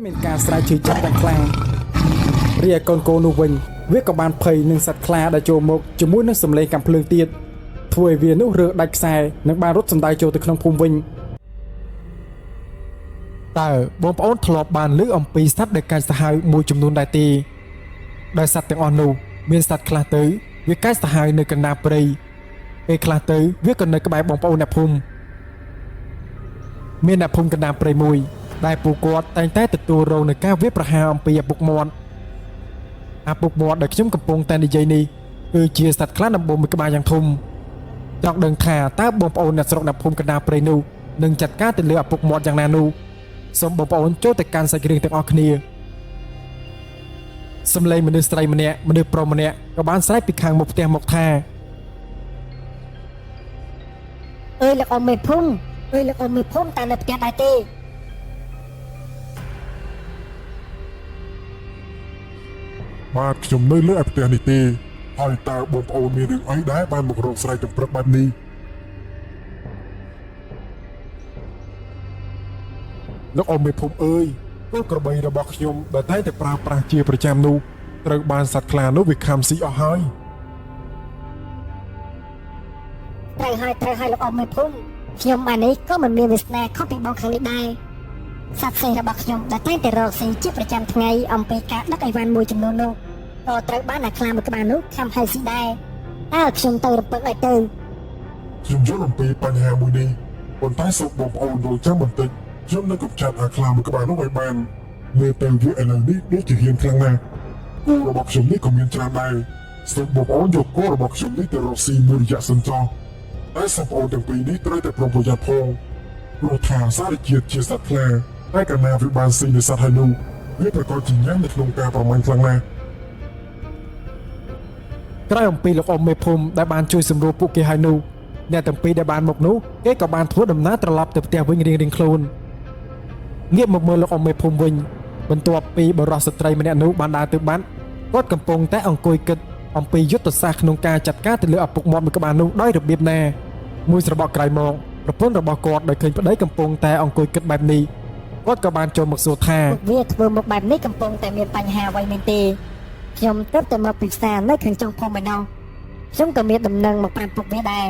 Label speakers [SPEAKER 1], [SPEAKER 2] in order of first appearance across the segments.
[SPEAKER 1] មានការស្រាវជ្រាវចាប់យ៉ាងខ្លាំងរីឯកូននោះវិញវាក៏បានភ័យនឹងសត្វខ្លាដែលចូលមកជាមួយនឹងសម្លេងកាំភ្លើងទៀតធ្វើឲ្យវានោះរើដាច់ខ្សែនិងបានរត់សំដៅចូលទៅក្នុងភូមិវិញតើបងប្អូនធ្លាប់បានឮអំពីសត្វដែលកាចសាហាវមួយចំនួនដែរទេដែលសត្វទាំងអស់នោះមានសត្វខ្លះទៅវាកាចសាហាវនៅកណ្ដាលព្រៃពេលខ្លះទៅវាក៏នៅក្បែរបងប្អូនអ្នកភូមិមានអ្នកភូមិកណ្ដាលព្រៃមួយដែលពួកគាត់តែងតែទទួលរងនឹងការវាយប្រហារអំពីឪពុកមាត់ដែលខ្ញុំកំពុងតែនិយាយនេះគឺជាសត្វខ្លាដំបូងមួយក្បាលយ៉ាងធំចង់ដឹងថាតើបងប្អូនអ្នកស្រុកអ្នកភូមិកណ្ដាលព្រៃនោះនឹងចាត់ការទៅលើឪពុកមាត់យ៉ាងណានោះសូមបងប្អូនចូលទៅកាន់សាច់រឿងទាំងអស់គ្នាសំឡេងមនុស្សស្រីម្នាក់មនុស្សប្រុសម្នាក់ក៏បានស្រែកពីខាងមុខផ្ទះមកថា
[SPEAKER 2] អើយលោកអ៊ំមេភូមិតើនៅផ្ទះដែរទេ
[SPEAKER 3] បាទខ្ញុំនៅលើឯផ្ទះនេះទេហើយតើបងប្អូនមានរឿងអីដែរបានមករកស្រែកចម្ព្រឹកបែបនេះលោកអ៊ំមេភូមិអើយគោក្របីរបស់ខ្ញុំដែលតែងតែប្រើប្រាស់ជាប្រចាំនោះត្រូវបានសត្វខ្លានោះវាខំស៊ីអស់ហើយ
[SPEAKER 2] ត្រូវហើយលោកអ៊ំមេភូមិខ្ញុំអានេះក៏មិនមានវាសនាខុសពីបងខាងនេះដែរសត្វសេះរបស់ខ្ញុំដែលតែងតែរកស៊ីជាប្រចាំថ្ងៃអំពីការដឹកអីវ៉ាន់មួយចំនួននោះក៏ត្រូវបានអាខ្លាមួយក្បាលនោះខំហៅស៊ីដែរតើខ្ញុំទៅរំពឹងអីទៅ
[SPEAKER 3] ខ្ញុំយល់អំពីបញ្ហាមួយនេះប៉ុន្តែសូមបងប្អូនរងចាំបន្តិចខ្ញុំនឹងកំចាត់អាខ្លាមួយក្បាលនោះឲ្យបានលើពេលវាឥឡូវនេះដូចជាហ៊ានខ្លាំងណាស់គោរបស់ខ្ញុំនេះក៏មានច្រើនដែរសូមបងប្អូនយកគោរបស់ខ្ញុំនេះទៅរកស៊ីមួយរយៈសិនចុះតែសូមបងប្អូនទាំងពីរនេះត្រូវតែប្រុងប្រយ័ត្នផងព្រោះថាសារជាតិជាសត្វខ្លាតែកាលណាវាបានស៊ីនៅសត្វហើយនោះវាប្រកបជាញ៉ាំនៅក្នុងការប្រមាញ់ខ្លាំងណាស់
[SPEAKER 1] ក្រោយអំពីលោកអ៊ំមេភូមិដែលបានជួយសម្រួលពួកគេហើយនោះអ្នកទាំងពីរដែលបានមកនោះគេក៏បានធ្វើដំណើរត្រឡប់ទៅផ្ទះវិញរៀងៗខ្លួនងាកមកមើលលោកអ៊ំមេភូមិវិញបន្ទាប់ពីបរិសុទ្ធស្ត្រីម្នាក់នោះបានដើរទៅបាត់គាត់កំពុងតែអង្គុយគិតអំពីយុទ្ធសាស្ត្រក្នុងការចាត់ការទៅលើឪពុកមាត់មួយក្បាលនោះដោយរបៀបណាមួយស្របក់ក្រោយមកប្រពន្ធរបស់គាត់ដែលឃើញប្តីកំពុងតែអង្គុយគិតបែបនេះគាត់ក៏បានចូលមកសួរថា
[SPEAKER 2] វាធ្វើមកបែបនេះកំពុងតែមានបញ្ហាអ្វីមែនទេខ្ញុំទើបតែមកពីផ្សារនៅខាងចុងភូមិឯណោះខ្ញុំក៏មានដំណឹងមកប្រាប់ពួកវាដែរ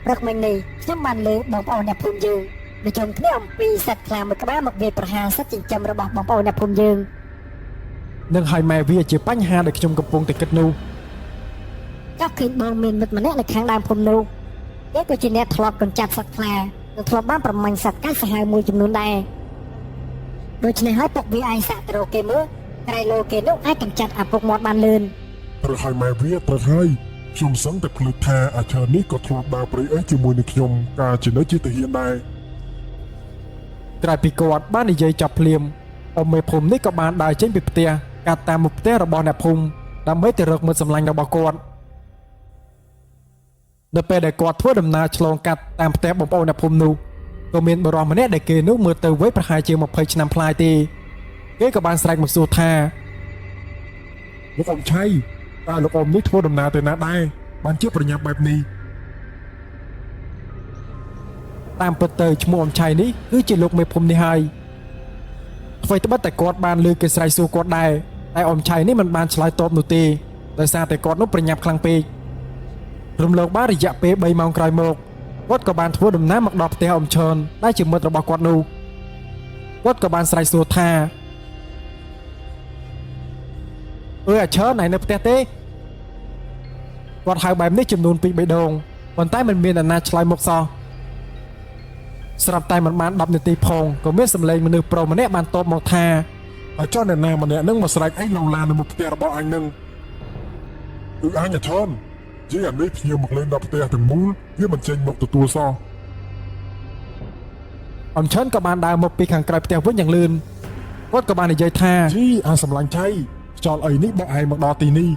[SPEAKER 2] ព្រឹកមិញនេះខ្ញុំបានលើបងប្អូនអ្នកភូមិយើងនិយាយគ្នាអំពីសត្វខ្លាមួយក្បាលមកវាយប្រហារសត្វចិញ្ចឹមរបស់បងប្អូនអ្នកភូមិយើង
[SPEAKER 1] នឹងឲ្យម៉ែវាជាបញ្ហាដែលខ្ញុំកំពុងតែគិតនោះ
[SPEAKER 2] ចង់ឃើញបងមានមិត្តម្នាក់នៅខាងដើមភូមិនោះគេក៏ជាអ្នកធ្លាប់កញ្ចាប់សត្វខ្លានិងធ្លាប់បានប្រមាញ់សត្វកាចសាហាវមួយចំនួនដែរដូច្នេះហើយពួកវាអាចសាក់ទៅរកគេមើលក្រៃលោគេនោះអាចកម្ចាត់ឪពុកមាត់បានលឿន
[SPEAKER 3] ត្រូវឲ្យម៉ែវាត្រូវហើយខ្ញុំសឹងតែភ្លេចថាអាចារ្យនេះក៏ធ្លាប់ដើរព្រៃអីជាមួយនឹងខ្ញុំកាលជានៅជាទាហានដែរ
[SPEAKER 1] ក្រោយពីគាត់បាននិយាយចប់ភ្លាមអ៊ំមេភូមិនេះក៏បានដើរចេញពីផ្ទះកាត់តាមមុខផ្ទះរបស់អ្នកភូមិដើម្បីទៅរកមិត្តសម្លាញ់របស់គាត់នៅពេលដែលគាត់ធ្វើដំណើរឆ្លងកាត់តាមផ្ទះបងប្អូនអ្នកភូមិនោះក៏មានបរិសម្នាក់ដែលគេនោះមើលទៅវ័យប្រហែលជា20ឆ្នាំប្លាយទេគេក៏បានស្រែកមកសួរថា
[SPEAKER 3] លោកអ៊ំឆៃតើលោកអ៊ំនេះធ្វើដំណើរទៅណាដែរបានជាប្រញាប់បែបនេះ
[SPEAKER 1] តាមពិតទៅឈ្មោះអ៊ំឆៃនេះគឺជាលោកមេភូមិនេះហើយអ្វីត្បិតតែគាត់បានលើគេស្រែកសួរគាត់ដែរតែអ៊ំឆៃនេះមិនបានឆ្លើយតបនោះទេដោយសារតែគាត់នោះប្រញាប់ខ្លាំងពេករំលងបានរយៈពេល3ម៉ោងក្រោយមកគាត់ក៏បានធ្វើដំណើរមកដល់ផ្ទះអ៊ំឈើនដែលជាមិត្តរបស់គាត់នោះគាត់ក៏បានស្រែកសួរថាអាឈើណៃនៅផ្ទះទេគាត់ហៅបែបនេះចំនួន2-3ដងប៉ុន្តែមិនមានអ្នកណាឆ្លើយមកសោះស្រាប់តែមិនបាន10នាទីផងក៏មានសម្លេងមនុស្សប្រុសម្នាក់បានតបមកថា
[SPEAKER 3] អាចចុះអ្នកណាម្នាក់នឹងមកស្រែកអីឡូឡានៅមុខផ្ទះរបស់អញនឹងអញឈន់និយាយអានេះភ្ញៀវមកលេងដល់ផ្ទះទាំងមូលវាមិនចេញមកទទួលសោះ
[SPEAKER 1] អ៊ំឈិនក៏បានដើរមកពីខាងក្រៅផ្ទះវិញយ៉ាងលឿនគាត់ក៏បាននិយាយថា
[SPEAKER 3] ជីអាសម្លាញ់ឆៃខ្យល់អីនេះបក់ឯងមកដល់ទីនេះ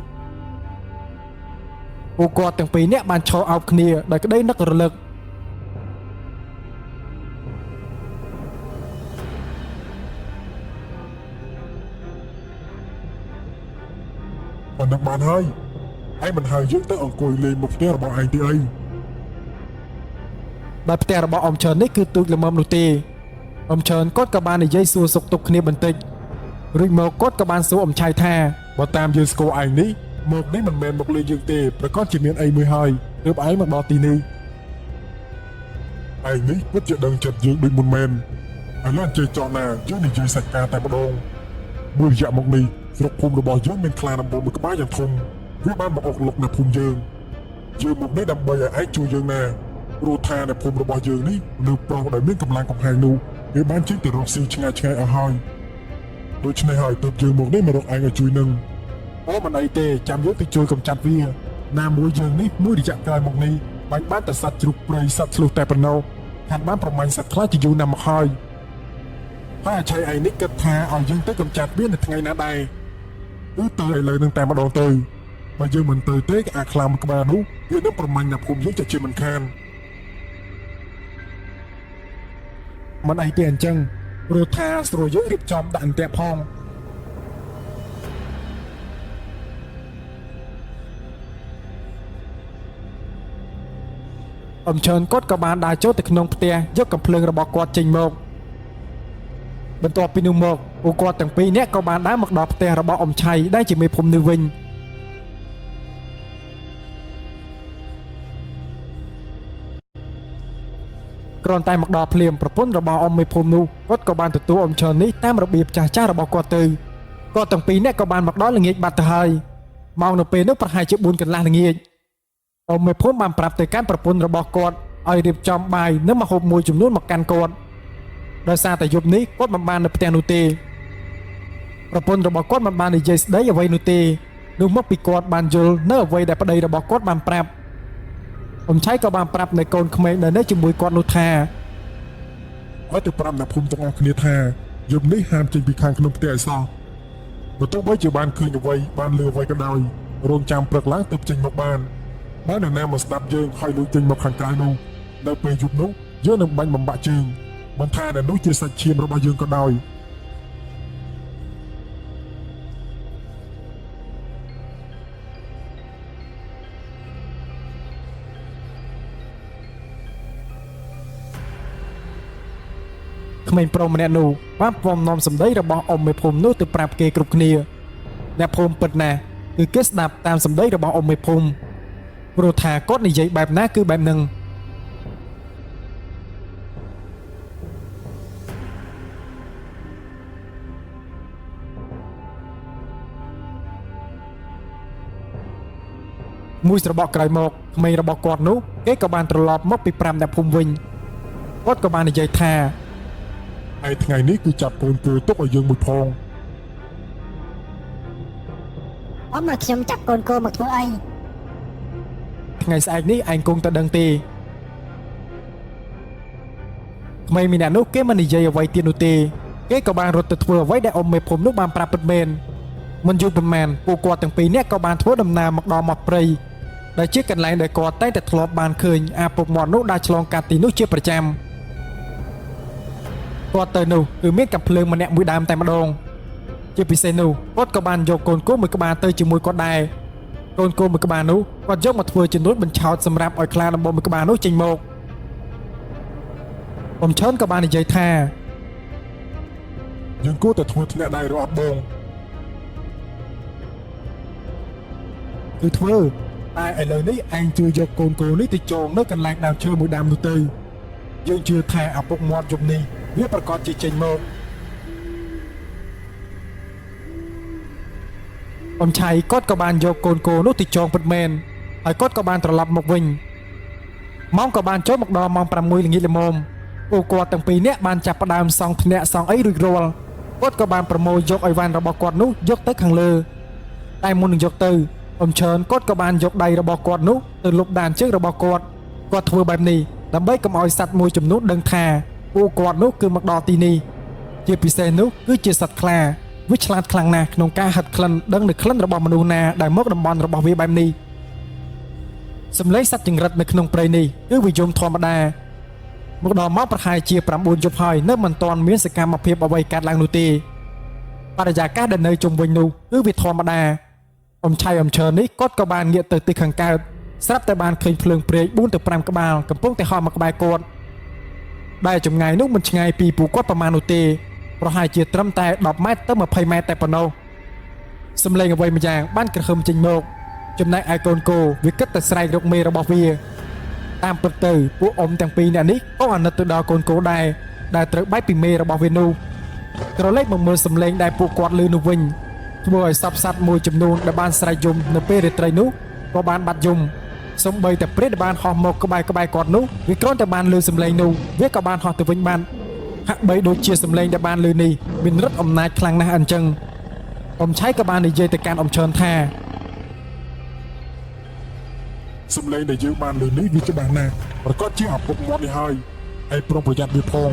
[SPEAKER 1] ពួកគាត់ទាំងពីរនាក់បានឈរអោបគ្នាដោយក្តីនឹករលឹក
[SPEAKER 3] ប៉ុណ្ណឹងបានហើយឯងមិនហៅយើងទៅអង្គុយលេងមុខផ្ទះរបស់ឯងទេអី
[SPEAKER 1] ដោយផ្ទះរបស់អ៊ំឈិននេះគឺទូចល្មមនោះទេ ông trơn cốt cả ban để dây xua sục tục kia bình tĩnh rồi một cốt cả ban số ông trai tha và tam dương cô anh ní một đấy mình mềm một ly dương tê và con chỉ miệng ấy 12 được ấy mà bỏ tì ni
[SPEAKER 3] anh ní bất chợt đằng chật dương bình một men anh lan chơi trò nà chứ đi chơi sạch ca tại một đồn mười dạ một ni rục phùm được bỏ dưới men clan nằm bộ một cái bá dạng thùng với ban một ọc lục nạp phùm dương dương một đấy đầm bầy ấy chui dương nà rô tha nạp phùm được bỏ dương ní được bỏ đại miếng cầm lang cầm hàng nu với ban chính từ rọc siêu chngay ở hai đôi chân này hỏi tập dương một đấy mà được anh ở chui nâng ó mà này tê chạm dưới tới chui cầm chặt vía nam mũi dương ní mũi đi chạm cài một ni bánh bán tại sạch chụp bầy sạch lụt tại phần nâu hành bánประมาณ sạch khá chỉ dù nằm hai ถ้าใช้ไอ้นิกกระทาเอายังเต้กำจัดเบี้ยในไงนะใดเตยเลยตั้งแต่มาโดนเตยมาเยอะเหมือนเตยเต้กับอาคลามกบานุเยอะน้ำประมาณหนับคุมยิ่งจะเชื่อมันแคนมันไอเตียนจังโรธาสโรยริบจอมดันแต่พองเชิญกดกบาลได้โจติขนมเตียยกกับเพลิงระบอกกอดจริงโมกบรรทปีนุโมกอุกอดตั้งปีเนี้ยกบาลได้หมักดอกเตียระบอกอมชัยได้จิมีพรมนิวินกรอนตายหมักดอกเพลียมประพ้นระบอกอมมีพรมนูกดกบาลตัวอมเชิญนี้ตามระเบียบจ่าจ้าระบอกกอดตือก็ตั้งปีเนี้ยกบาลหมักดอกละเงียบบัดเตยมองหนึ่งปีนึกประหายจะบุญกันละเงียบอมไม่พ้นบานปรับแต่การประพนระบอกกอดไอเรียบจอมใบเนื้อมาหบมวยจุ่มนุ่นมากันกอดโดยซาแต่ยุบนี้กอดบานในเตียนุตีประพนระบอกกอดบานในเจสได้เอาไว้นุตีนุ่มมักปีกอดบานจุลเนื้อไว้แต่ประเดี๋ยวระบอกกอดบานปรับผมใช้กับบานปรับในกลเขมรในเนื้อจุ่มมวยกอดนุธาไว้ตัวปรับนับภูมิจังหวะคณิธายุบนี้ห้ามจึงปีคางขนมเตียซอมันต้องไว้จุบานคืนเอาไว้บานเรือไว้ก็ได้รวมจำเปลือกล้างเติบจริงมาบานบ้านหนึ่งแนวมาสนับยืงคอยลุยจริงมาขังกายนูในเปย์ยุบนุ๊กเยอะหนึ่งบันบำบัดจึงมันท่าแต่นุ๊กจะใส่เชียมระบายยืงก็ได้ขมิ้นโปรมันแนนูป้าปอมนอมสมได้ระบอมไม่พรมนู้ติปราบเกย์กรุบเนียแนวพรมเปิดแน่คือเกสดับตามสมได้ระบอมไม่พรมโรธากดในใจแบบนั้นคือแบบหนึ่งมุ้ยระบอกไกรหมกไม่ระบอกกอดนุ๊กเก๊กบาลตลอดมกปีปรามแนบภูมิวิญกดกบาลในใจแท้ไอ้ไงนี้คือจับโกนเกยตกไอ้ยังบุญพอง
[SPEAKER 2] อ๋อมาខ្ញុំចាប់កូនគោមកធ្វើអី
[SPEAKER 1] ថ្ងៃស្អែកនេះឯងគង់តែដឹងទេក្មេងមានអ្នកនោះគេមិននិយាយអ្វីទៀតនោះទេគេក៏បានរត់ទៅធ្វើអ្វីដែលអ៊ំមេភូមិនោះបានប្រាប់ពិតមែនមិនយូរប៉ុន្មានពួកគាត់ទាំងពីរនាក់ក៏បានធ្វើដំណើរមកដល់មាត់ព្រៃដែលជាកន្លែងដែលគាត់តែងតែធ្លាប់បានឃើញអាពុកមាត់នោះដើរឆ្លងកាត់ទីនោះជាប្រចាំគាត់ទៅនោះគឺមានកាំភ្លើងម្នាក់មួយដើមតែម្ដងជាពិសេសនោះគាត់ក៏បានយកកូនគោមួយក្បាលទៅជាមួយគាត់ដែរកូនគោមួយក្បាលនោះគាត់យកមកធ្វើជានួនបញ្ឆោតសម្រាប់ឲ្យខ្លាដំបងមួយក្បាលនោះចេញមកผมเชิญก็បាននិយាយថាយើងគួរតែធ្វើធ្នាក់ដែរឬអត់បងគឺធ្វើតែឥឡូវនេះឯងជួយយកកូនគោនេះទៅចងនៅកន្លែងដើមឈើមួយដើមនោះទៅយើងជឿថាឪពុកមាត់យប់នេះវាប្រកាសជាចេញមកអំឆៃគាត់ក៏បានយកកូនគោនោះទៅចងពិតមែនហើយគាត់ក៏បានត្រឡប់មកវិញម៉ោងក៏បានចូលមកដល់ម៉ោង 6 ល្ងាចល្មមពួកគាត់ទាំងពីរនាក់បានចាប់ផ្ដើមសង់ធ្នាក់សង់អីរួចរាល់គាត់ក៏បានប្រមូលយកអីវ៉ាន់របស់គាត់នោះយកទៅខាងលើតែមុននឹងយកទៅអំឈើនគាត់ក៏បានយកដៃរបស់គាត់នោះទៅលុបដានជើងរបស់គាត់ធ្វើបែបនេះដើម្បីកុំឲ្យសត្វមួយចំនួនដឹងថាពួកគាត់នោះគឺមកដល់ទីនេះជាពិសេសនោះគឺជាសត្វខ្លាវាឆ្លាតខ្លាំងណាស់ក្នុងការហាត់ក្លិនដឹងនៅក្លិនរបស់មនុស្សណាដែលមកតំបន់របស់វាបែបនេះសម្លេងសត្វចង្រិតនៅក្នុងព្រៃនេះគឺវាយំធម្មតាមកដល់មកប្រហែលជា 9 យប់ហើយនៅមិនទាន់មានសកម្មភាពអ្វីកើតឡើងនោះទេបរិយាកាសដែលនៅជុំវិញនោះគឺវាធម្មតាអំឆៃអំឈើនេះគាត់ក៏បានងាកទៅទិសខាងកើតស្រាប់តែបានឃើញភ្លើងព្រាយ 4 ទៅ 5 ក្បាលកំពុងតែហោះមកក្បែរគាត់ ដែលចម្ងាយនោះមិនឆ្ងាយពីពួកគាត់ប្រមាណនោះទេប្រហែលជាត្រឹមតែ10ម៉ែត្រទៅ20ម៉ែត្រតែប៉ុណ្ណោះសំឡេងអ្វីម្យ៉ាងបានក្រហឹមចេញមកចំណែកឯកូនគោវាគិតតែស្រែករកមេរបស់វាតាមពិតទៅពួកអ៊ំទាំងពីរនាក់នេះក៏អាណិតទៅដល់កូនគោដែរដែលត្រូវបែកពីមេរបស់វានោះក្រឡេកមកមើលសំឡេងដែលពួកគាត់ឮនោះវិញធ្វើឲ្យសពសត្វមួយចំនួនដែលបានស្រែកយំនៅពេលរាត្រីនោះក៏បានបាត់យំសូម្បីតែព្រាយដែលបានហោះមកក្បែរគាត់នោះវាគ្រាន់តែបានឮសំឡេងនោះវាក៏បានហោះទៅវិញបានហាក់បីដូចជាសំឡេងដែលបានឮនេះមានឫទ្ធិអំណាចខ្លាំងណាស់អញ្ចឹងអ៊ំឆៃក៏បាននិយាយទៅកាន់អ៊ំឈឿនថា
[SPEAKER 3] សំឡេងដែលយើងបានលើនេះវាច្បាស់ណាស់ប្រកាសជាឪពុកមាត់នេះហើយហើយប្រុងប្រយ័ត្នវាផង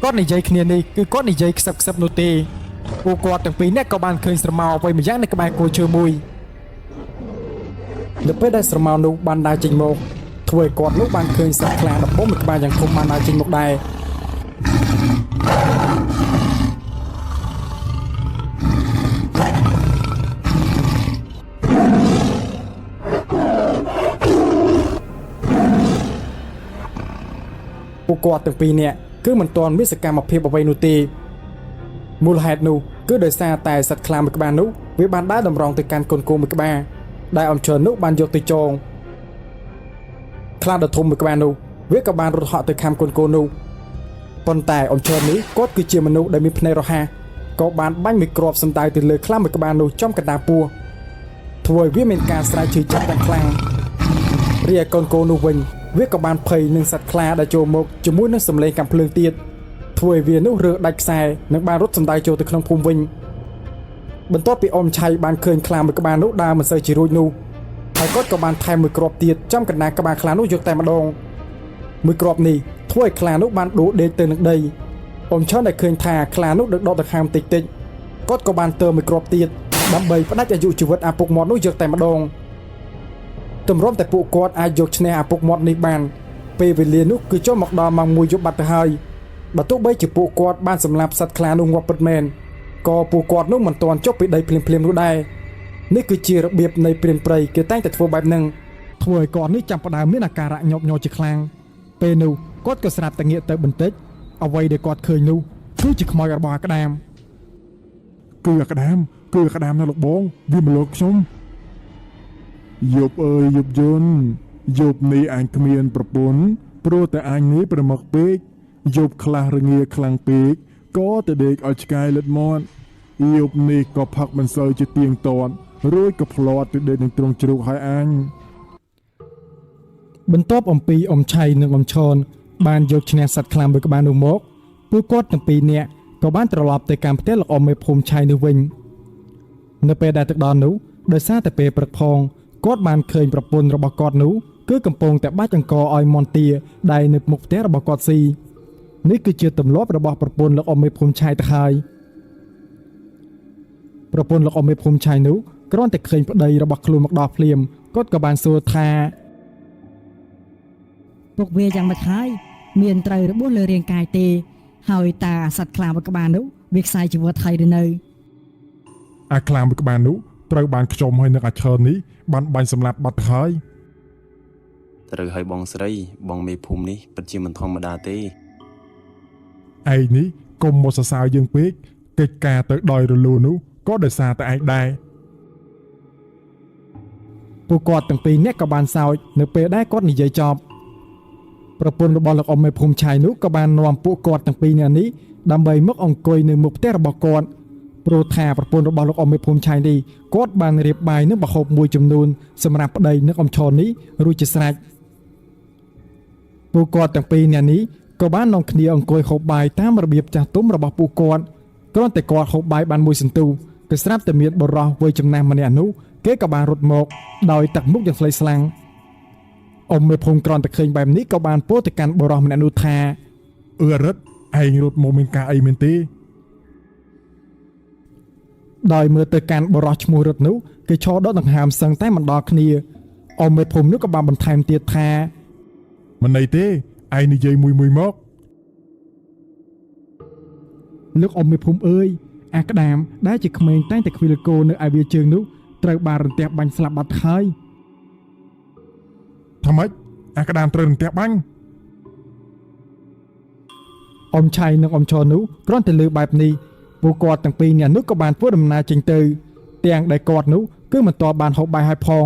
[SPEAKER 1] គាត់និយាយគ្នានេះគឺគាត់និយាយខ្សឹបនោះទេពួកគាត់ទាំងពីរនាក់ក៏បានឃើញស្រមោលអ្វីម្យ៉ាងនៅក្បែរគោឈើមួយនៅពេលដែលស្រមោលនោះបានដើរចេញមកធ្វើឲ្យគាត់នោះបានឃើញសត្វខ្លាដំបូងមួយក្បាលយ៉ាងធំបានដើរចេញមកដែរពួកគាត់ទាំងពីរនាក់គឺមិនទាន់មានសកម្មភាពអ្វីនោះទេមូលហេតុនោះគឺដោយសារតែសត្វខ្លាមួយក្បាលនោះវាបានដើរតម្រង់ទៅកាន់កូនគោមួយក្បាលដែលអ៊ំឈឿននោះបានយកទៅចងខ្លាដ៏ធំមួយក្បាលនោះវាក៏បានរត់ហក់ទៅខាំកូនគោនោះប៉ុន្តែអ៊ំឈឿននេះគាត់គឺជាមនុស្សដែលមានភ្នែករហ័សក៏បានបាញ់មួយគ្រាប់សំដៅទៅលើខ្លាមួយក្បាលនោះចំកណ្ដាលពោះធ្វើឲ្យវាមានការស្រែកឈឺចាប់យ៉ាងខ្លាំងរីឯកូនគោនោះវិញវាក៏បានភ័យនឹងសត្វខ្លាដែលចូលមកជាមួយនឹងសម្លេងកាំភ្លើងទៀតធ្វើឲ្យវានោះរើដាច់ខ្សែនិងបានរត់សំដៅចូលទៅក្នុងភូមិវិញបន្ទាប់ពីអ៊ំឆៃបានឃើញខ្លាមួយក្បាលនោះដើរមិនសូវជារួចនោះហើយគាត់ក៏បានថែមមួយគ្រាប់ទៀតចំកណ្ដាលក្បាលខ្លានោះយកតែម្ដងមួយគ្រាប់នេះធ្វើឲ្យខ្លានោះបានដួលដេកទៅនឹងដីអ៊ំឈឿនដែលឃើញថាខ្លានោះដឹកដកដង្ហើមតិចគាត់ក៏បានទើមួយគ្រាប់ទៀតដើម្បីផ្ដាច់អាយុជីវិតឪពុកមាត់នោះយកតែម្ដងទម្រាំតែពួកគាត់អាចយកឈ្នះឪពុកមាត់នេះបានពេលវេលានោះគឺចូលមកដល់ម៉ោង1យប់បាត់ទៅហើយបើទោះបីជាពួកគាត់បានសម្លាប់សត្វខ្លានោះងាប់ពិតមែនក៏ពួកគាត់នោះមិនទាន់ចុះពីដីភ្លាមនោះដែរនេះគឺជារបៀបនៃព្រានព្រៃគេតែងតែធ្វើបែបហ្នឹងធ្វើឲ្យគាត់នេះចាំផ្ដើមមានអាការៈញាប់ញ័រជាខ្លាំងពេលនោះគាត់ក៏ស្រាប់តែងាកទៅបន្តិចអ្វីដែលគាត់ឃើញនោះគឺជាខ្មោចរបស់អាក្តាម
[SPEAKER 3] គឺអាក្តាមណាលោកបងវាមកលោកខ្ញុំយប់អើយយប់យន់យប់នេះអញគ្មានប្រពន្ធព្រោះតែអញនេះប្រមឹកពេកយប់ខ្លះរងាខ្លាំងពេកក៏ទៅដេកឲ្យឆ្កែលិតមាត់យប់នេះក៏ផឹកមិនសូវជាទៀងទាត់រួចក៏ផ្លាត់ទៅដេកនឹងទ្រង់ជ្រូកហើយអញ
[SPEAKER 1] បន្ទាប់អំពីអ៊ំឆៃនិងអ៊ំឈនបានយកឈ្នះសត្វខ្លាមួយក្បាលនោះមកពួកគាត់ទាំងពីរនាក់ក៏បានត្រឡប់ទៅកាន់ផ្ទះលោកអ៊ំមេភូមិឆៃនោះវិញនៅពេលដែលទៅដល់នោះដោយសារតែពេលព្រឹកផងគាត់បានឃើញប្រពន្ធរបស់គាត់នោះគឺកំពុងតែបាច់អង្ករឲ្យមន្ទាដែលនៅមុខផ្ទះរបស់គាត់ស៊ីនេះគឺជាទម្លាប់របស់ប្រពន្ធលោកអ៊ំមេភូមិឆៃទៅហើយប្រពន្ធលោកអ៊ំមេភូមិឆៃនោះគ្រាន់តែឃើញប្តីរបស់ខ្លួនមកដល់ភ្លាមគាត់ក៏បានសួរថា
[SPEAKER 2] ពុកវាយ៉ាងម៉េចហើយមានត្រូវរបួសលើរាងកាយទេហើយតាសត្វខ្លាមួយក្បាលនោះវាខ្សែជីវិតហើយឬនៅ
[SPEAKER 3] អាខ្លាមួយក្បាលនោះត្រូវបានខ្ជុំហើយនឹងអាឈើនេះបានបាញ់សម្លាប់បាត់ហើយ
[SPEAKER 4] ត្រូវឲ្យបងស្រីបងមេភូមិនេះពិតជាមិនធម្មតាទេ
[SPEAKER 3] ឯងនេះកុំមកសរសើរយើងពេកកិច្ចការទៅដោយរលូននោះក៏ដោយសារតែឯងដែរ
[SPEAKER 1] ពួកគាត់ទាំងពីរនាក់ក៏បានសើចនៅពេលដែលគាត់និយាយចប់ប្រពន្ធរបស់លោកអ៊ំមេភូមិឆៃនោះក៏បាននាំពួកគាត់ទាំងពីរនាក់នេះដើម្បីមកអង្គុយនៅមុខផ្ទះរបស់គាត់ព្រោះថាប្រពន្ធរបស់លោកអ៊ំមេភូមិឆៃនេះគាត់បានរៀបបាយនឹងម្ហូបមួយចំនួនសម្រាប់ប្តីនិងអ៊ំឈននេះរួចជាស្រេចពួកគាត់ទាំងពីរនាក់នេះក៏បាននាំគ្នាអង្គុយហូបបាយតាមរបៀបចាស់ទុំរបស់ពួកគាត់គ្រាន់តែគាត់ហូបបាយបានមួយសន្ទុះក៏ស្រាប់តែមានបរិសុទ្ធវ័យចំណាស់ម្នាក់នោះគេក៏បានរត់មកដោយទឹកមុខយ៉ាងស្លេកស្លាំងអ៊ំមេភូមិគ្រាន់តែឃើញបែបនេះក៏បានពោលទៅកាន់បរិសុទ្ធម្នាក់នោះថា
[SPEAKER 3] រិទ្ធឯងរត់មកមានការអីមែនទេ
[SPEAKER 1] ដោយមើលទៅកាន់បរិសុទ្ធឈ្មោះរិទ្ធនោះគេឈរដកដង្ហើមសឹងតែមិនដល់គ្នាអ៊ំមេភូមិនោះក៏បានបន្ថែមទៀតថា
[SPEAKER 3] មិនន័យទេឯងនិយាយមួយមក
[SPEAKER 1] លោកអ៊ំមេភូមិអើយអាក្តាមដែលជាក្មេងតែងតែខ្វៀលគោនៅឯវាជើងនោះត្រូវបានរន្ទះបាញ់ស្លាប់បាត់ហើយ
[SPEAKER 3] ថាម៉េចអាក្តាមត្រូវរន្ទះបាញ់
[SPEAKER 1] អ៊ំឆៃនិងអ៊ំឈរនោះគ្រាន់តែលើបែបនេះពួកគាត់ទាំងពីរនាក់នោះក៏បានធ្វើដំណើរចេញទៅទាំងដែលគាត់នោះគឺមិនទាន់បានហូបបាយហើយផង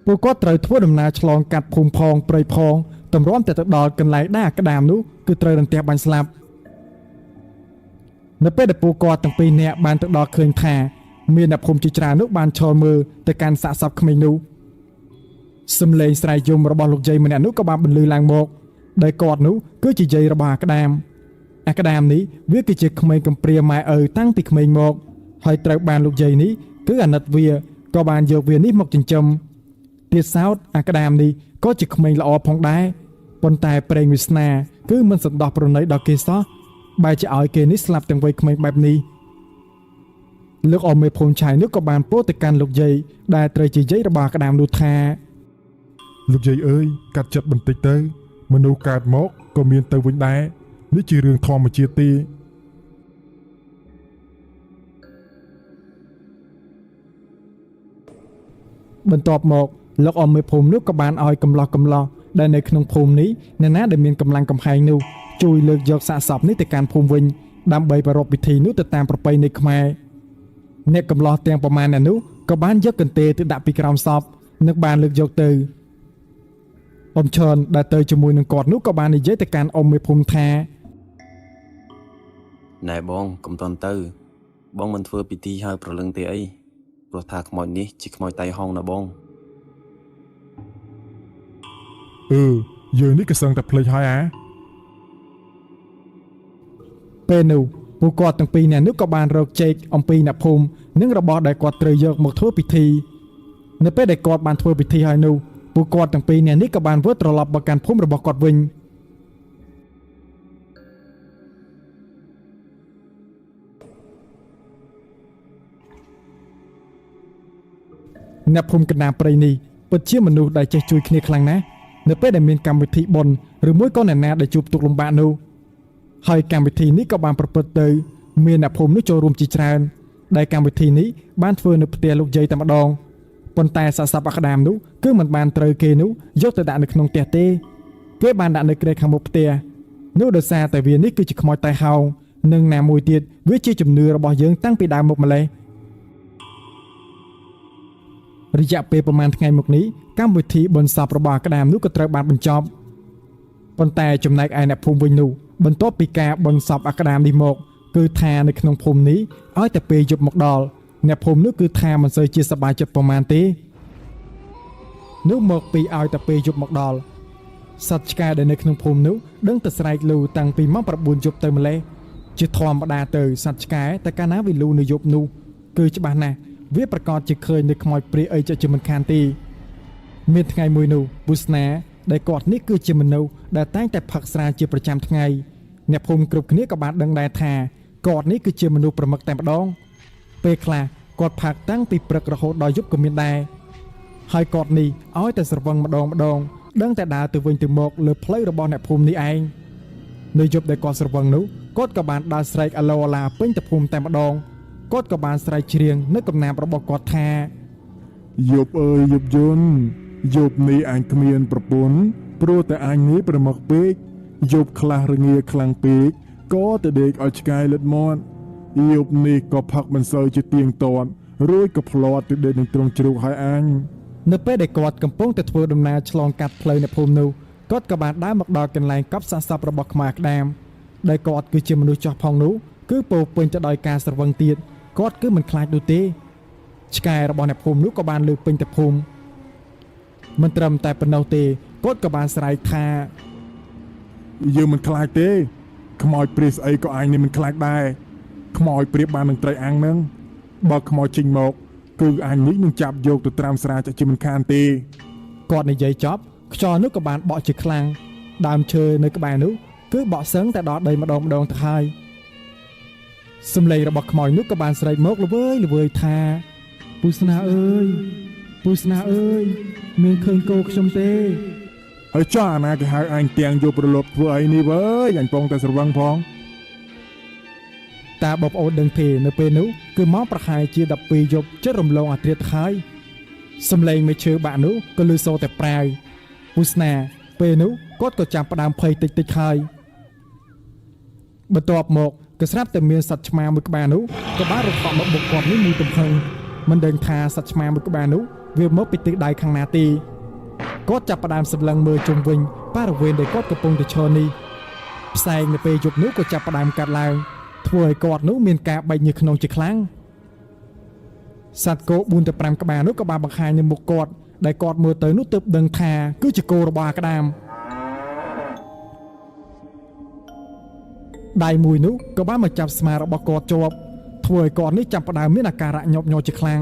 [SPEAKER 1] ពួកគាត់ត្រូវធ្វើដំណើរឆ្លងកាត់ភូមិផងព្រៃផងតម្រាំតែទៅដល់កន្លែងដែលអាក្តាមនោះគឺត្រូវរន្ទះបាញ់ស្លាប់នៅពេលដែលពួកគាត់ទាំងពីរនាក់បានទៅដល់ឃើញថាមានអ្នកភូមិជាច្រើននោះបានឈរមើលទៅកាន់សាកសពក្មេងនោះសំឡេងស្រែកយំរបស់លោកយាយម្នាក់នោះក៏បានបន្លឺឡើងមកដែលគាត់នោះគឺជាយាយរបស់អាក្តាមនេះវាគឺជាក្មេងកំព្រាម៉ែឪតាំងពីក្មេងមកហើយត្រូវបានលោកយាយនេះគឺអាណិតវាក៏បានយកវានេះមកចិញ្ចឹមទៀតសោតអាក្តាមនេះក៏ជាក្មេងល្អផងដែរប៉ុន្តែប្រេងវាសនាគឺមិនសន្តោសប្រណីដល់គេសោះបែរជាឲ្យគេនេះស្លាប់ទាំងវ័យក្មេងបែបនេះលោកអ៊ំមេភូមិឆៃនោះក៏បានពោលទៅកាន់លោកយាយដែលត្រូវជាយាយរបស់អាក្តាមនោះថា
[SPEAKER 3] លោកយាយអើយកាត់ចិត្តបន្តិចទៅមនុស្សកើតមកក៏មានទៅវិញដែរនេះជារឿងធម្មជាតិទេ
[SPEAKER 1] បន្ទាប់មកលោកអ៊ំមេភូមិនោះក៏បានឲ្យកំឡោះដែលនៅក្នុងភូមិនេះអ្នកណាដែលមានកម្លាំងកំហែងនោះជួយលើកយកសាកសពនេះទៅកាន់ភូមិវិញដើម្បីប្រារព្ធពិធីនោះទៅតាមប្រពៃណីខ្មែរអ្នកកំឡោះទាំងប្រមាណអ្នកនោះក៏បានយកកន្ទេលទៅដាក់ពីក្រោមសពនិងបានលើកយកទៅអ៊ំឈនដែលទៅជាមួយនឹងគាត់នោះក៏បាននិយាយទៅកាន់អ៊ំមេភូមិថា
[SPEAKER 4] ណែបងកុំតន់ទៅបងមិនធ្វើពិធីហើយប្រលឹងទេអីព្រោះថាខ្មោចនេះជាខ្មោចតៃហុងណាបង
[SPEAKER 3] យើងនេះក៏សឹងតែភ្លេចហើយ
[SPEAKER 1] ពេលនោះពួកគាត់ទាំងពីរនាក់នោះក៏បានរកចេកអំពីអ្នកភូមិនិងរបស់ដែលគាត់ត្រូវយកមកធ្វើពិធីនៅពេលដែលគាត់បានធ្វើពិធីហើយនោះពួកគាត់ទាំងពីរនាក់នេះក៏បានវិលត្រឡប់មកកាន់ភូមិរបស់គាត់វិញអ្នកភូមិកណ្ដាលព្រៃនេះពិតជាមនុស្សដែលចេះជួយគ្នាខ្លាំងណាស់នៅពេលដែលមានកម្មវិធីបុណ្យឬមួយក៏អ្នកណាដែលជួបទុក្ខលំបាកនោះហើយកម្មវិធីនេះក៏បានប្រព្រឹត្តទៅមានអ្នកភូមិនោះចូលរួមជាច្រើនដែលកម្មវិធីនេះបានធ្វើនៅផ្ទះលោកយាយតែម្ដងប៉ុន្តែសាកសពអាក្តាមនោះគឺមិនបានត្រូវគេនោះយកទៅដាក់នៅក្នុងផ្ទះទេគេបានដាក់នៅក្រែខាងមុខផ្ទះនោះដោយសារតែវានេះគឺជាខ្មោចតៃហោងនិងណាមួយទៀតវាជាជំនឿរបស់យើងតាំងពីដើមមកម្ល៉េះរយៈពេលប្រហែលថ្ងៃមកនេះកម្មវិធីបុណ្យសពរបស់អាក្តាមនោះក៏ត្រូវបានបញ្ចប់ប៉ុន្តែចំណែកឯអ្នកភូមិវិញនោះបន្ទាប់ពីការបុណ្យសពអាក្តាមនេះមកគឺថានៅក្នុងភូមិនេះឲ្យតែពេលយប់មកដល់អ្នកភូមិនោះគឺថាមិនសូវជាសប្បាយចិត្តប្រមាណទេនោះមកពីឲ្យតែពេលយប់មកដល់សត្វឆ្កែដែលនៅក្នុងភូមិនោះដឹងតែស្រែកលូតាំងពីម៉ោង9យប់ទៅម្លេះជាធម្មតាទៅសត្វឆ្កែតែកាលណាវាលូនៅយប់នោះគឺច្បាស់ណាស់វាប្រកាសជាឃើញនៅខ្មោចព្រាយអីជាមិនខានទេមានថ្ងៃមួយនោះពុស្នាដែលគាត់នេះគឺជាមនុស្សដែលតែងតែផឹកស្រាជាប្រចាំថ្ងៃអ្នកភូមិគ្រប់គ្នាក៏បានដឹងដែរថាគាត់នេះគឺជាមនុស្សប្រមឹកតែម្ដងពេលខ្លះគាត់ផឹកតាំងពីព្រឹករហូតដល់យប់ក៏មានដែរហើយគាត់នេះឲ្យតែស្រវឹងម្ដងដឹងតែដើរទៅវិញទៅមកលើផ្លូវរបស់អ្នកភូមិនេះឯងនៅយប់ដែលគាត់ស្រវឹងនោះគាត់ក៏បានដើរស្រែកអាឡូអាឡាពេញទៅភូមិតែម្ដងគាត់ក៏បានស្រែកច្រៀងនៅកំណាព្យរបស់គាត់ថា
[SPEAKER 3] យប់អើយយប់យន់យប់នេះអញគ្មានប្រពន្ធព្រោះតែអញនេះប្រមឹកពេកយប់ខ្លះរងាខ្លាំងពេកក៏ទៅដេកឲ្យឆ្កែលិតមាត់យប់នេះក៏ផឹកមិនសូវជាទៀងទាត់រួចក៏ផ្លាត់ទៅដេកនឹងទ្រង់ជ្រូកហើយអញ
[SPEAKER 1] នៅពេលដែលគាត់កំពុងតែធ្វើដំណើរឆ្លងកាត់ផ្លូវនៅភូមិនោះគាត់ក៏បានដើរមកដល់កន្លែងកប់សាកសពរបស់ខ្មែរក្តាមដែលគាត់គឺជាមនុស្សចោះផងនោះគឺពោពេញទៅដោយការស្រវឹងទៀតគាត់គឺមិនខ្លាចនោះទេឆ្កែរបស់អ្នកភូមិនោះក៏បានលើកពេញទៅភូមិមិនត្រឹមតែប៉ុណ្ណោះទេគាត់ក៏បានស្រែកថា
[SPEAKER 3] យើងមិនខ្លាចទេខ្មោចព្រាយស្អីក៏អញនេះមិនខ្លាចដែរខ្មោចព្រាយបាននឹងត្រីអាំងនឹងបើខ្មោចចេញមកគឺអញនេះនឹងចាប់យកទៅត្រាំស្រាជាមិនខានទេ
[SPEAKER 1] គាត់និយាយចប់ខ្យល់នោះក៏បានបក់ជាខ្លាំងដើមឈើនៅក្បែរនោះគឺបក់សឹងតែដល់ដីម្ដងទៅហើយសំឡេងរបស់ខ្មោចនោះក៏បានស្រែកមកល្វើយថាពុស្នាអើយមានឃើញគោខ្ញុំទេ
[SPEAKER 3] ហើយចុះអាណាគេហៅអញទាំងយកប្រឡប់ធ្វើអីនេះវើយអញពងតែស្រវឹងផង
[SPEAKER 1] តាបងប្អូនដឹងទេនៅពេលនោះគឺម៉ោងប្រហែលជា12យប់ជិតរំលងអាធ្រាត្រហើយសំឡេងមេឈើបាក់នោះក៏លឺសូរតែប្រាវពុស្នាពេលនោះគាត់ក៏ចាំផ្ដើមភ័យតិចហើយ បន្ទាប់មកក៏ស្រាប់តែមានសត្វឆ្មាមួយក្បាលនោះក៏បានរត់មកបុកគាត់នេះមួយទំហឹងមិនដឹងថាសត្វឆ្មាមួយក្បាលនោះវាមកពីទិសដៅខាងណាទេគាត់ចាប់ផ្ដើមសម្លឹងមើលជុំវិញបរិវេណដែលគាត់កំពុងតែឈរនេះផ្សែងនៅពេលយប់នោះក៏ចាប់ផ្ដើមកាត់ឡើងធ្វើឲ្យគាត់នោះមានការបែកញើសក្នុងជាខ្លាំងសត្វគោ4ទៅ5ក្បាលនោះក៏បានបង្ហាញនៅមុខគាត់ដែលគាត់មើលទៅនោះទើបដឹងថាគឺជាគោរបស់អាក្តាមដៃមួយនោះក៏បានមកចាប់ស្មារបស់គាត់ជាប់ធ្វើឲ្យគាត់នេះចាប់ផ្ដើមមានអាការៈញាប់ញ័រជាខ្លាំង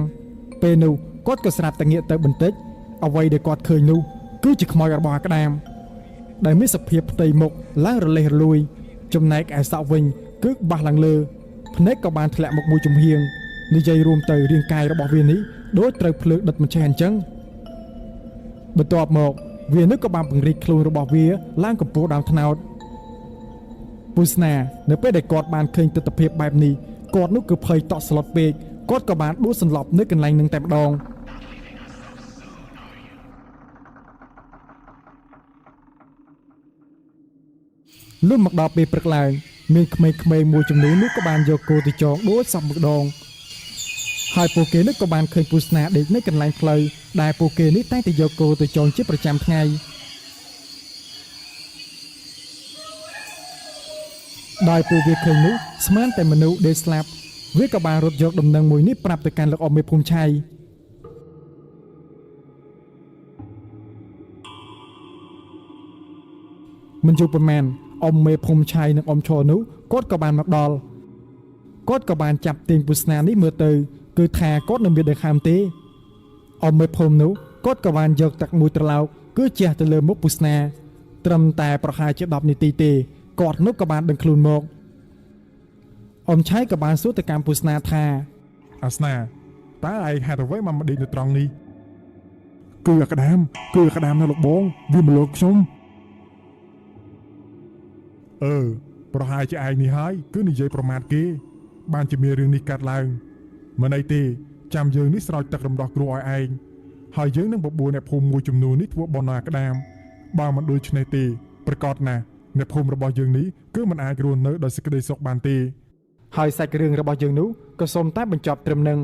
[SPEAKER 1] ពេលនោះគាត់ក៏ស្រាប់តែងាកទៅបន្តិចអ្វីដែលគាត់ឃើញនោះគឺជាខ្មោចរបស់អាក្តាមដែលមានសភាពផ្ទៃមុខឡើងរលេះរលួយចំណែកឯសក់វិញគឺបះឡើងលើភ្នែកក៏បានធ្លាក់មកមួយចំហៀងនិយាយរួមទៅរាងកាយរបស់វានេះដូចត្រូវភ្លើងដុតមិនចេះអញ្ចឹងបន្ទាប់មកវានោះក៏បានពង្រីកខ្លួនរបស់វាឡើងកម្ពស់ដើមត្នោតពុស្នានៅពេលដែលគាត់បានឃើញទស្សនភាពបែបនេះគាត់នោះគឺភ័យតក់ស្លុតពេកគាត់ក៏បានដួលសន្លប់នៅកន្លែងនឹងតែម្ដងលុះមកដល់ពេលព្រឹកឡើងមានក្មេងៗមួយចំនួននោះក៏បានយកគោទៅចងដូចសពម្ដងហើយពួកគេនេះក៏បានឃើញពុស្នាដេកនៅកន្លែងផ្លូវដែលពួកគេនេះតែងតែយកគោទៅចងជាប្រចាំថ្ងៃដោយពួកវាឃើញនោះស្មានតែមនុស្សដេកស្លាប់វាក៏បានរត់យកដំណឹងមួយនេះប្រាប់ទៅកាន់លោកអ៊ំមេភូមិឆៃមិនយូរប៉ុន្មានអ៊ំមេភូមិឆៃនិងអ៊ំឈរនោះគាត់ក៏បានមកដល់គាត់ក៏បានចាប់ទាញពុស្នានេះមើលទៅគឺថាគាត់នឹងមានដង្ហើមទេអ៊ំមេភូមិនោះគាត់ក៏បានយកទឹកមួយត្រឡោកគឺជះទៅលើមុខពុស្នាត្រឹមតែប្រហែលជា10នាទីទេគាត់នោះក៏បានដឹងខ្លួនមកអ៊ំឆៃក៏បានសួរទៅកាន់ពុស្នាថាអាស្នាតើឯងហេតុអ្វីមកដេកនៅត្រង់នេះគឺអាក្តាមនៅលោកបងវាមកលោកខ្ញុំប្រហែលជាឯងនេះហើយគឺនិយាយប្រមាថគេបានជាមានរឿងនេះកើតឡើងមិនអីទេចាំយើងនេះស្រោចទឹករំដោះគ្រោះឲ្យឯងហើយយើងនឹងបបួលអ្នកភូមិមួយចំនួននេះធ្វើបន់អាក្តាមបើមិនដូច្នេះទេប្រកាសណាស់អ្នកភូមិរបស់យើងនេះគឺមិនអាចរស់នៅដោយសេចក្តីសុខបានទេហើយសាច់រឿងរបស់យើងនោះក៏សូមតែបញ្ចប់ត្រឹមនឹង